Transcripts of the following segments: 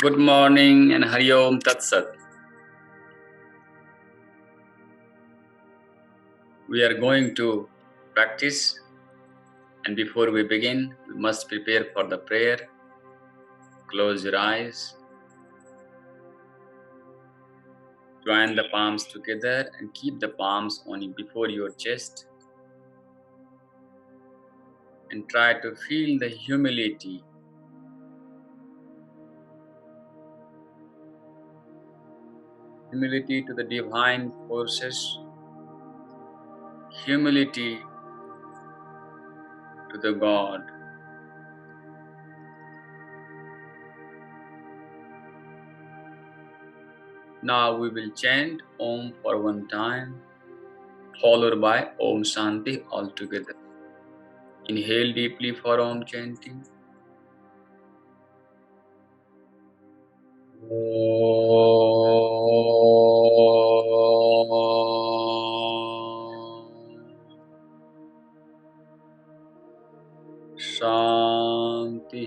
Good morning and Hari Om Tat Sat. We are going to practice, and before we begin, we must prepare for the prayer. Close your eyes. Join the palms together and keep the palms on before your chest. And try to feel the humility. Humility to the divine forces. Humility to the God. Now we will chant Om for one time, followed by Om Shanti altogether. Inhale deeply for Om chanting. Shanti,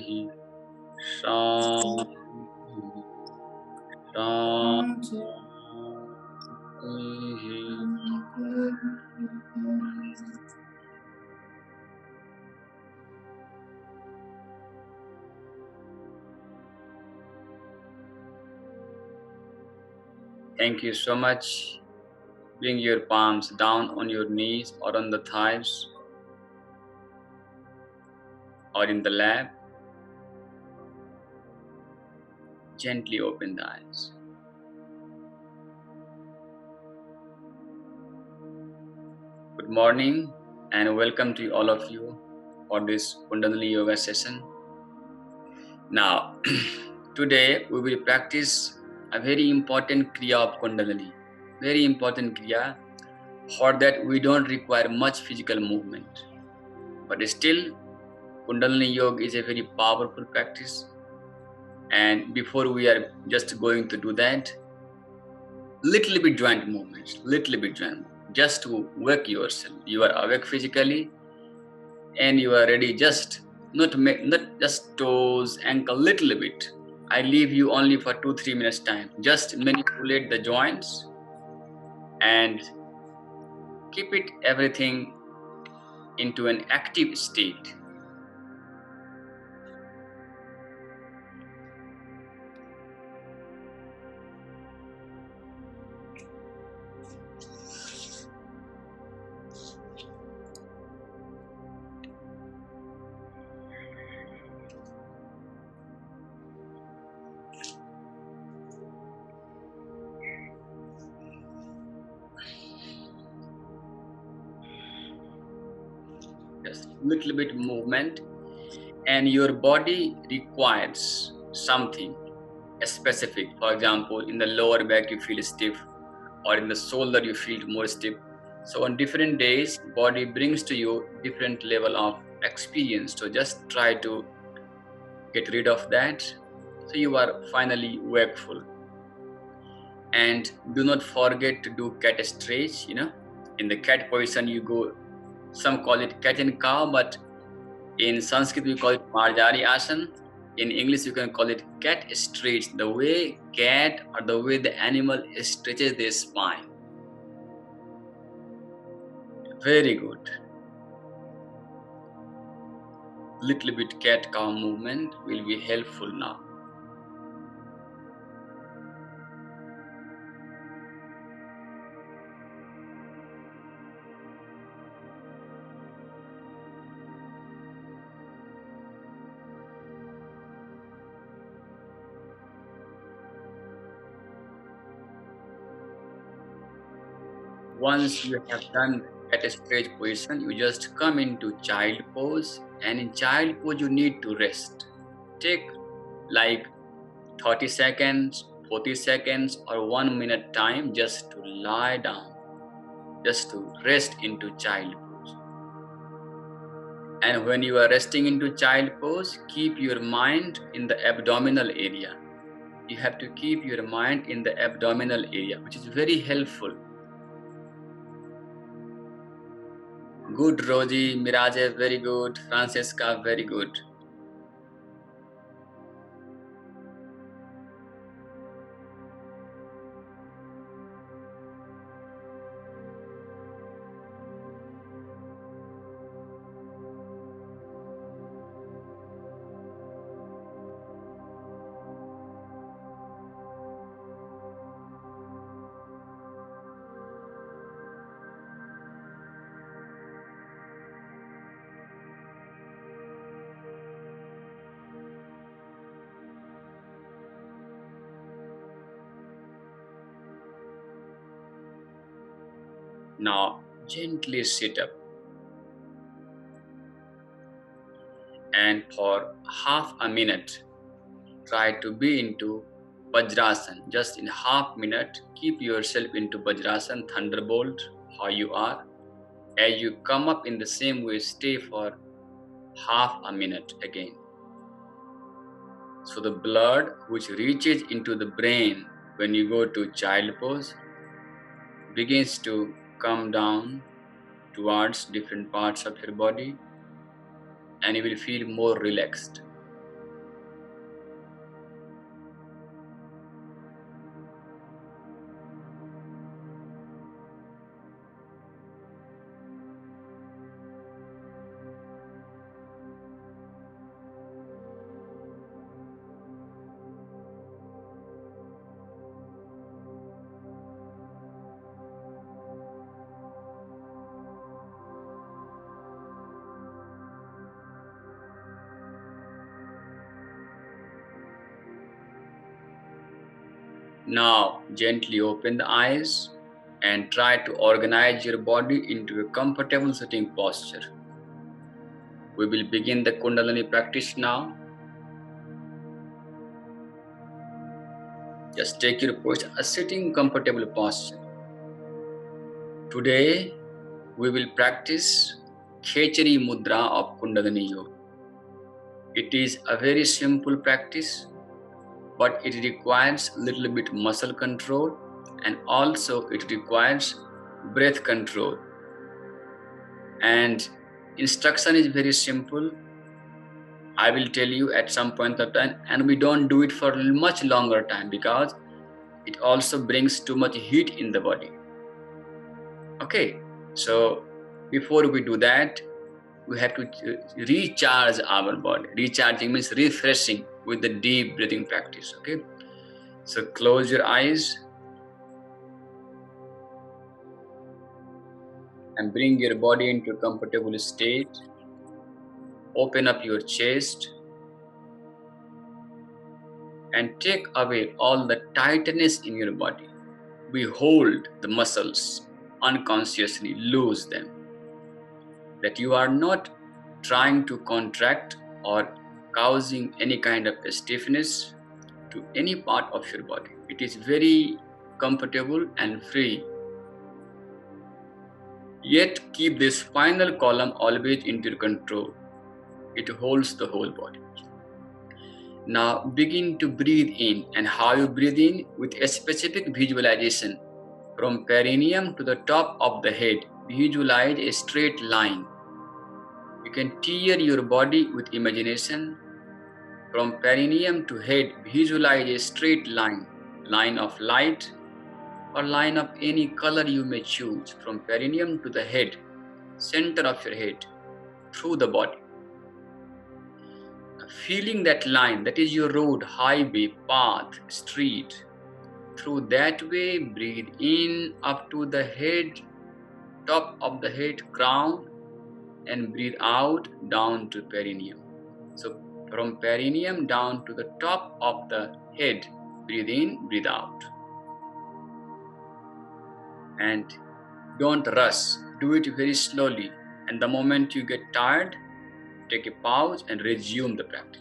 Shanti, Shanti. Thank you so much. Bring your palms down on your knees or on the thighs or in the lap. Gently open the eyes. Good morning and welcome to all of you for this Kundalini Yoga session. Now, today we will practice a very important Kriya of Kundalini. Very important Kriya. For that we don't require much physical movement. But still, Kundalini Yoga is a very powerful practice. And before we are just going to do that, little bit joint movements, just to wake yourself. You are awake physically and you are ready, just not just toes, ankle, little bit. I leave you only for 2-3 minutes time. Just manipulate the joints and keep it everything into an active state. Just little bit movement, and your body requires something specific. For example, in the lower back you feel stiff, or in the shoulder you feel more stiff. So on different days, body brings to you different level of experience. So just try to get rid of that, so you are finally wakeful. And do not forget to do cat stretch. In the cat position you go, some call it cat and cow, but in Sanskrit we call it Marjari Asana. In English you can call it cat stretch, the way cat or the way the animal stretches their spine. Very good. Little bit cat cow movement will be helpful now. Once you have done cat stretch position, you just come into child pose, and in child pose you need to rest. Take like 30 seconds, 40 seconds or 1 minute time just to lie down, just to rest into child pose. And when you are resting into child pose, keep your mind in the abdominal area. You have to keep your mind in the abdominal area, which is very helpful. Good, Roji, Miraje, very good. Francesca, very good. Now gently sit up, and for half a minute try to be into Vajrasan. Just in half minute, keep yourself into Vajrasan, Thunderbolt, how you are. As you come up in the same way, stay for half a minute again. So the blood which reaches into the brain when you go to child pose begins to come down towards different parts of your body, and you will feel more relaxed. Now gently open the eyes and try to organize your body into a comfortable sitting posture. We will begin the Kundalini practice now. Just take your posture, a sitting comfortable posture. Today we will practice Khechari Mudra of Kundalini Yoga. It is a very simple practice, but it requires a little bit muscle control, and also it requires breath control. And instruction is very simple. I will tell you at some point of time, and we don't do it for much longer time because it also brings too much heat in the body. Okay, so before we do that, we have to recharge our body. Recharging means refreshing with the deep breathing practice. Okay, so close your eyes and bring your body into a comfortable state. Open up your chest and take away all the tightness in your body. We hold the muscles unconsciously, loose them. That you are not trying to contract or causing any kind of stiffness to any part of your body. It is very comfortable and free. Yet keep this spinal column always into your control. It holds the whole body. Now begin to breathe in, and how you breathe in with a specific visualization. From perineum to the top of the head, visualize a straight line. You can tear your body with imagination. From perineum to head, visualize a straight line, line of light or line of any color you may choose, from perineum to the head, center of your head, through the body. Feeling that line, that is your road, highway, path, street. Through that way, breathe in up to the head, top of the head, crown, and breathe out down to perineum. So from perineum down to the top of the head, breathe in, breathe out. And don't rush, do it very slowly. And the moment you get tired, take a pause and resume the practice.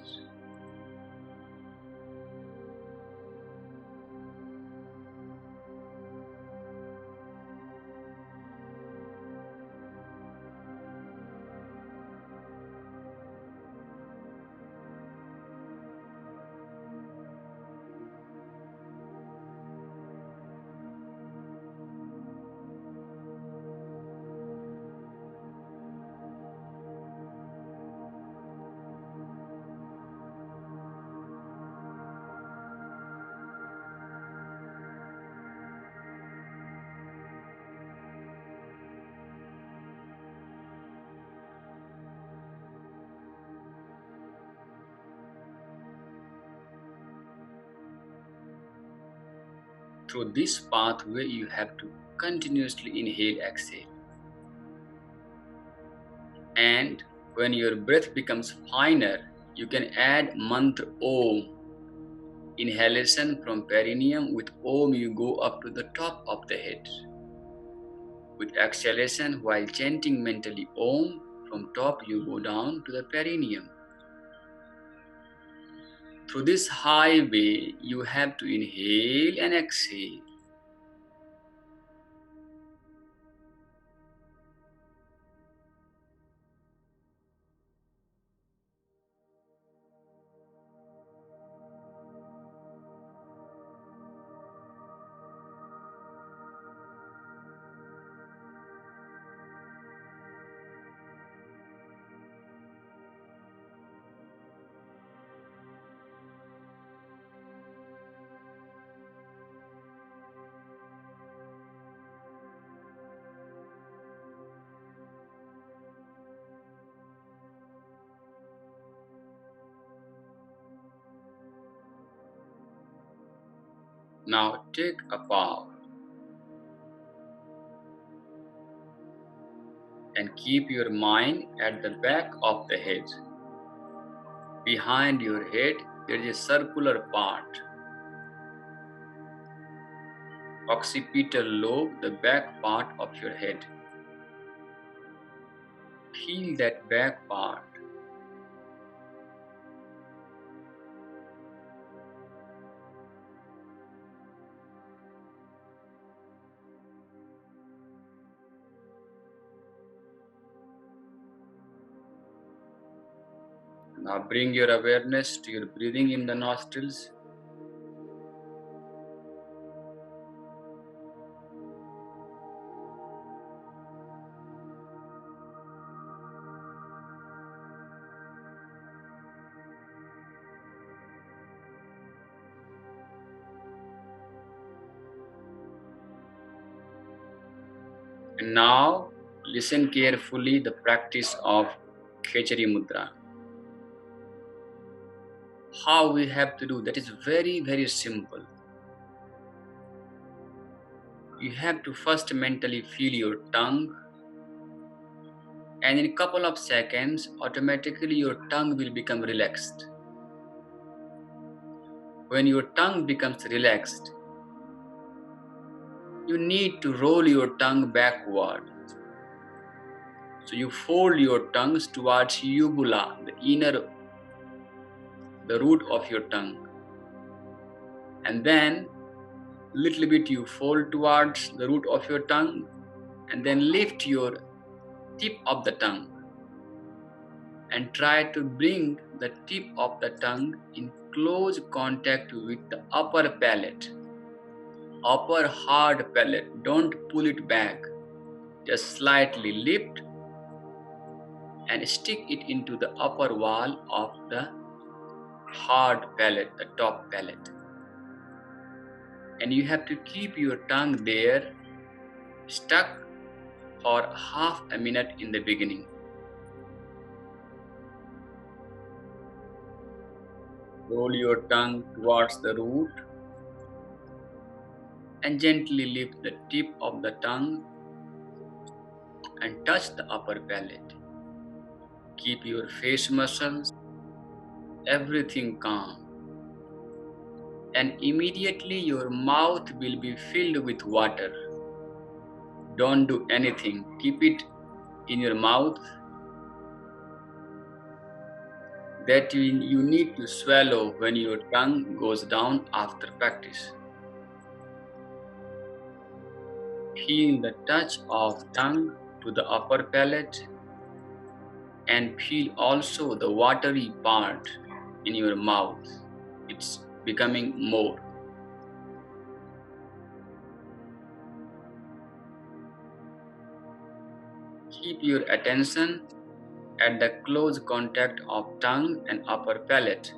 Through this pathway, you have to continuously inhale, exhale. And when your breath becomes finer, you can add mantra Om. Inhalation from perineum, with Om you go up to the top of the head. With exhalation, while chanting mentally Om, from top you go down to the perineum. Through this highway, you have to inhale and exhale. Now take a bow and keep your mind at the back of the head. Behind your head, there is a circular part. Occipital lobe, the back part of your head. Feel that back part. Now bring your awareness to your breathing in the nostrils. And now listen carefully the practice of Khechari Mudra. How we have to do that is very, very simple. You have to first mentally feel your tongue, and in a couple of seconds, automatically your tongue will become relaxed. When your tongue becomes relaxed, you need to roll your tongue backward. So you fold your tongues towards uvula, the root of your tongue. And then little bit you fold towards the root of your tongue, and then lift your tip of the tongue and try to bring the tip of the tongue in close contact with the upper palate, upper hard palate. Don't pull it back, just slightly lift and stick it into the upper wall of the hard palate, the top palate. And you have to keep your tongue there stuck for half a minute in the beginning. Roll your tongue towards the root and gently lift the tip of the tongue and touch the upper palate. Keep your face muscles, everything calm. And immediately your mouth will be filled with water. Don't do anything. Keep it in your mouth. That you need to swallow when your tongue goes down after practice. Feel the touch of tongue to the upper palate and feel also the watery part in your mouth. It's becoming more. Keep your attention at the close contact of tongue and upper palate.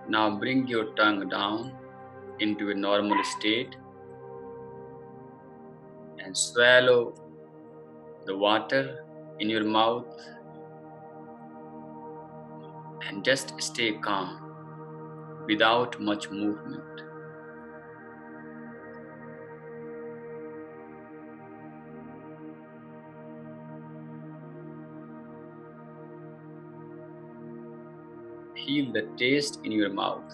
Now bring your tongue down into a normal state and swallow the water in your mouth and just stay calm without much movement. Feel the taste in your mouth.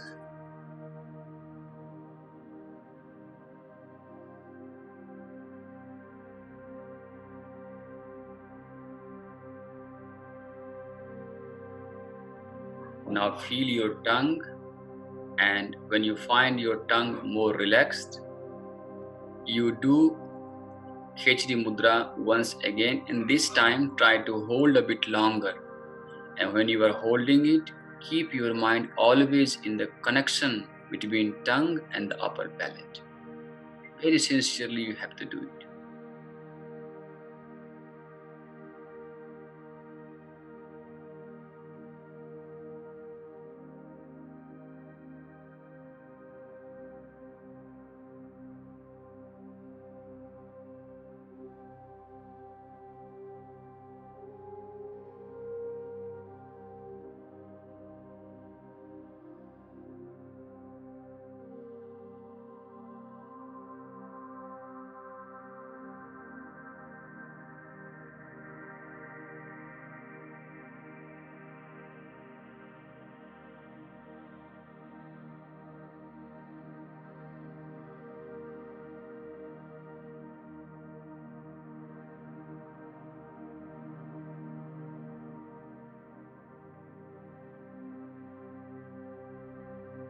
Now feel your tongue, and when you find your tongue more relaxed, you do Khechari Mudra once again, and this time try to hold a bit longer. And when you are holding it, keep your mind always in the connection between tongue and the upper palate. Very sincerely you have to do it.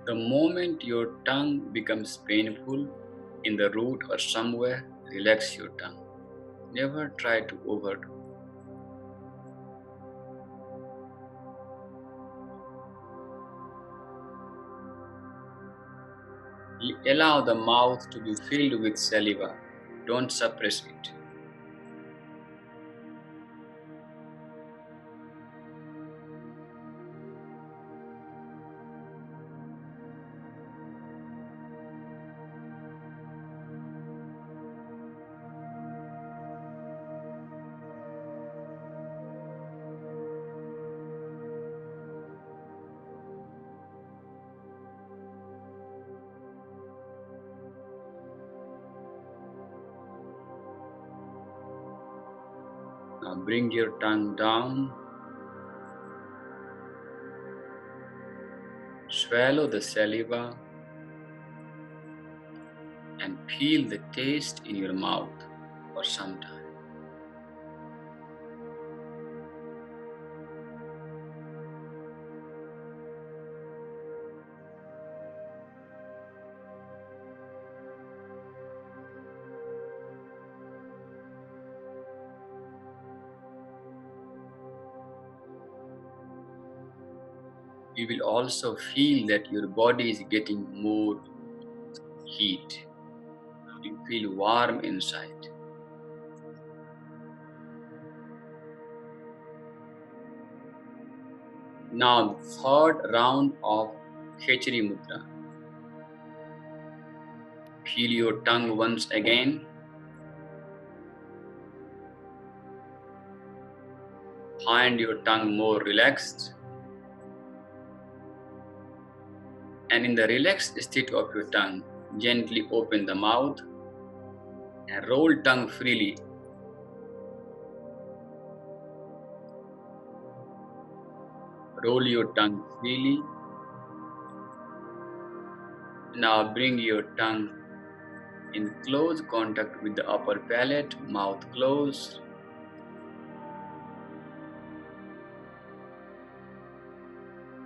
The moment your tongue becomes painful in the root or somewhere, relax your tongue. Never try to overdo. Allow the mouth to be filled with saliva. Don't suppress it. Now bring your tongue down. Swallow the saliva and feel the taste in your mouth for some time. You will also feel that your body is getting more heat. You feel warm inside. Now the third round of Khechari Mudra. Feel your tongue once again. Find your tongue more relaxed. And in the relaxed state of your tongue, gently open the mouth and roll tongue freely. Roll your tongue freely. Now bring your tongue in close contact with the upper palate, mouth closed.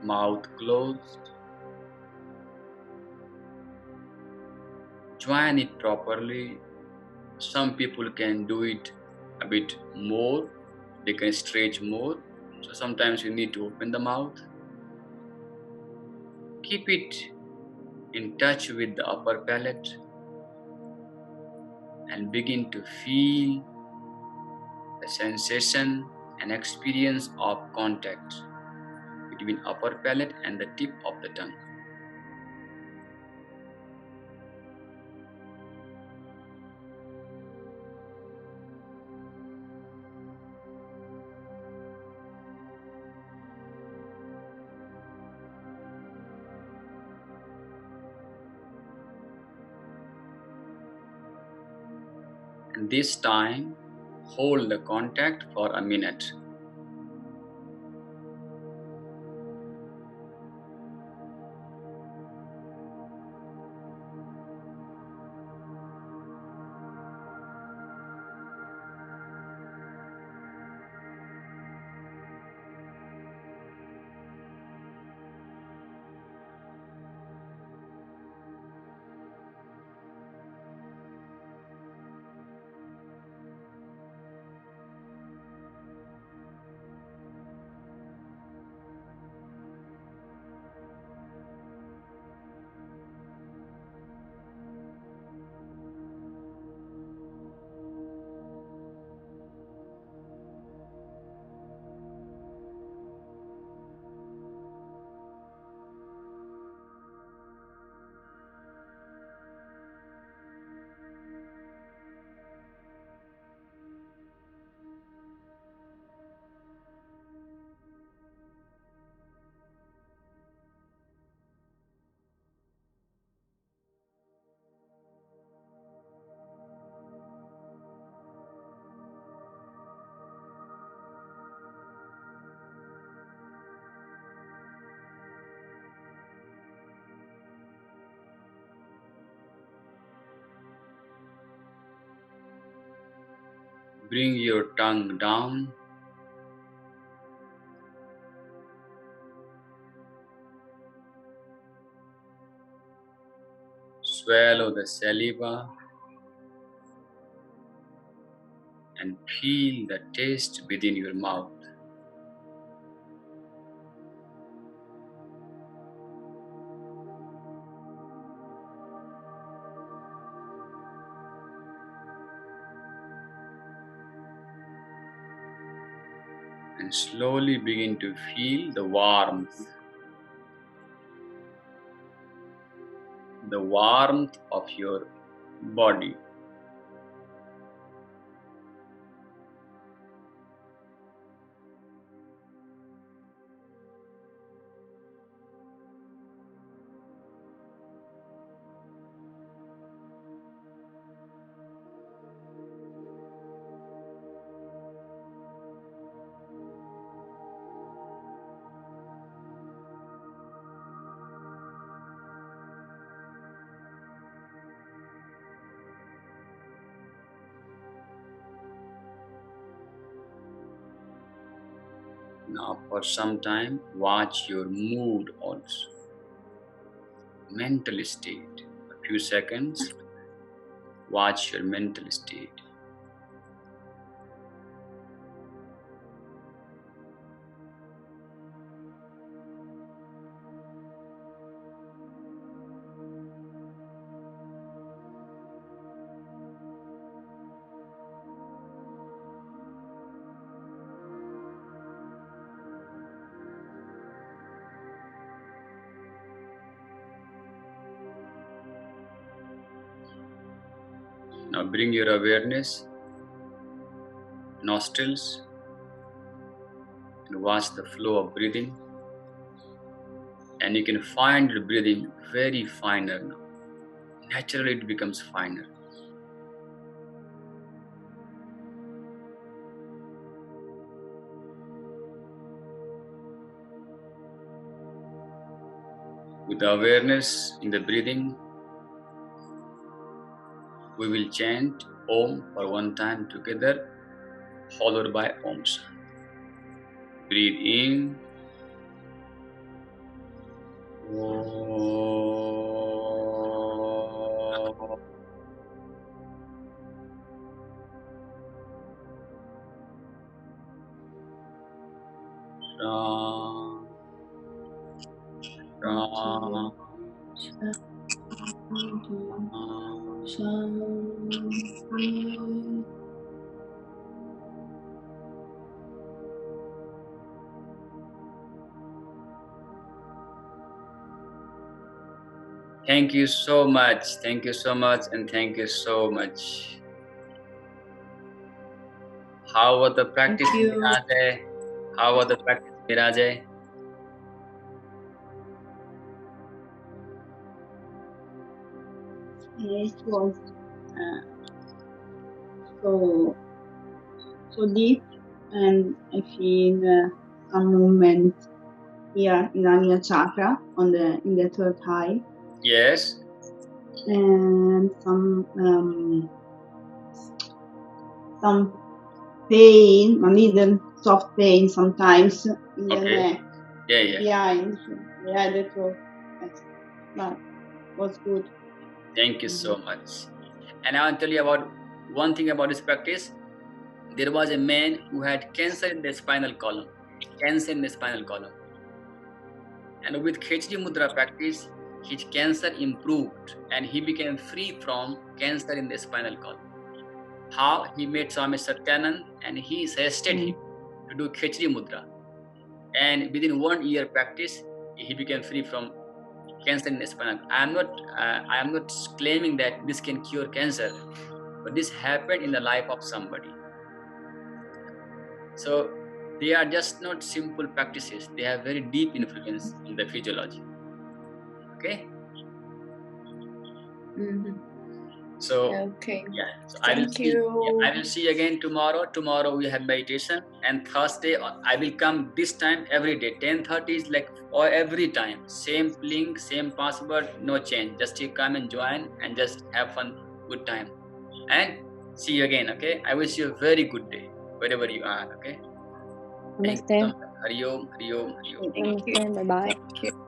Mouth closed. Join it properly. Some people can do it a bit more. They can stretch more. So sometimes you need to open the mouth. Keep it in touch with the upper palate and begin to feel the sensation and experience of contact between upper palate and the tip of the tongue. And this time, hold the contact for a minute. Bring your tongue down. Swallow the saliva and feel the taste within your mouth. And slowly begin to feel the warmth of your body. Now for some time, watch your mood also. Mental state. A few seconds, watch your mental state. Now bring your awareness, nostrils, and watch the flow of breathing. And you can find your breathing very finer now. Naturally it becomes finer. With the awareness in the breathing, we will chant Om for one time together, followed by Om Shanti. Breathe in. Om. Ram. Thank you so much. Thank you so much, and thank you so much. How was the practice, Mirajay? How was the practice, Mirajay? Yes, was. so deep, and I feel some movement here in Ajna chakra in the third eye. Yes. And some pain, a little soft pain sometimes in the neck. Yeah. Behind. Yeah, that was good. Thank you so much. And I want to tell you about one thing about this practice. There was a man who had cancer in the spinal column. Cancer in the spinal column. And with Khechari Mudra practice, his cancer improved and he became free from cancer in the spinal column. How? He met Swami Satyanand and he suggested him to do Khechari Mudra. And within 1 year practice, he became free from cancer in the spinal. I am not claiming that this can cure cancer, but this happened in the life of somebody. So they are just not simple practices. They have very deep influence in the physiology. Okay. So okay. Yeah. So Thank I will see you again tomorrow. Tomorrow we have meditation, and Thursday I will come this time every day. 10:30 is like or every time. Same link, same password, no change. Just you come and join and just have fun, good time. And see you again, okay? I wish you a very good day, wherever you are, okay? Namaste. Hari Om, Hari Om, Hari Om. Thank you. Bye-bye.